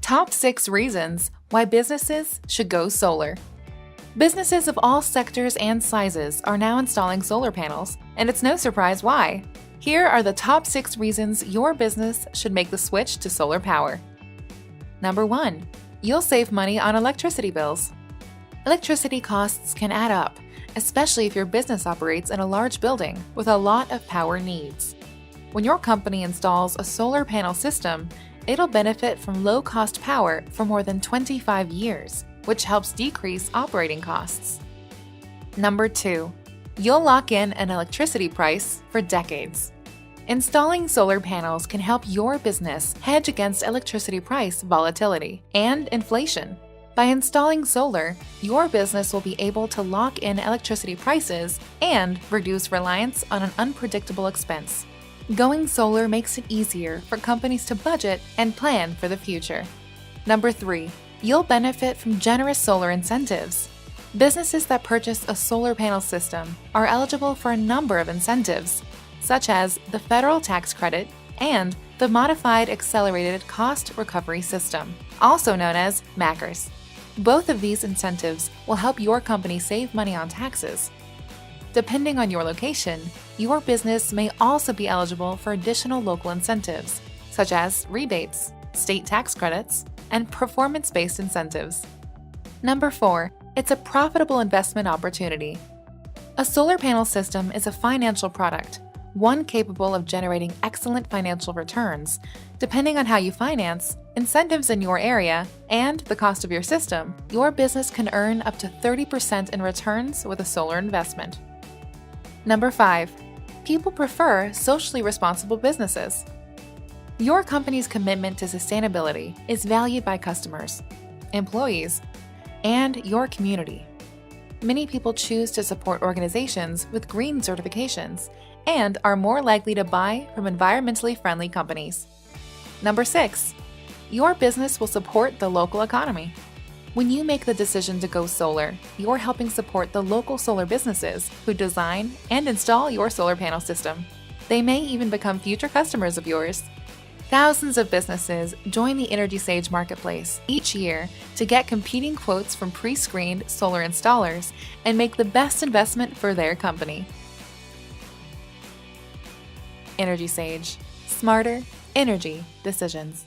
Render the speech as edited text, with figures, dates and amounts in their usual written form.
Top 6 reasons why businesses should go solar. Businesses of all sectors and sizes are now installing solar panels, and it's no surprise why. Here are the top 6 reasons your business should make the switch to solar power. Number 1. You'll save money on electricity bills. Electricity costs can add up, especially if your business operates in a large building with a lot of power needs. When your company installs a solar panel system, it'll benefit from low-cost power for more than 25 years, which helps decrease operating costs. Number 2. You'll lock in an electricity price for decades. Installing solar panels can help your business hedge against electricity price volatility and inflation. By installing solar, your business will be able to lock in electricity prices and reduce reliance on an unpredictable expense. Going solar makes it easier for companies to budget and plan for the future. Number 3. You'll benefit from generous solar incentives. Businesses that purchase a solar panel system are eligible for a number of incentives, such as the federal tax credit and the Modified Accelerated Cost Recovery System, also known as MACRS. Both of these incentives will help your company save money on taxes. Depending on your location, your business may also be eligible for additional local incentives, such as rebates, state tax credits, and performance-based incentives. Number 4. It's a profitable investment opportunity. A solar panel system is a financial product, one capable of generating excellent financial returns. Depending on how you finance, incentives in your area, and the cost of your system, your business can earn up to 30% in returns with a solar investment. Number 5. People prefer socially responsible businesses. Your company's commitment to sustainability is valued by customers, employees, and your community. Many people choose to support organizations with green certifications and are more likely to buy from environmentally friendly companies. Number 6. Your business will support the local economy. When you make the decision to go solar, you're helping support the local solar businesses who design and install your solar panel system. They may even become future customers of yours. Thousands of businesses join the Energy Sage marketplace each year to get competing quotes from pre-screened solar installers and make the best investment for their company. Energy Sage. Smarter energy decisions.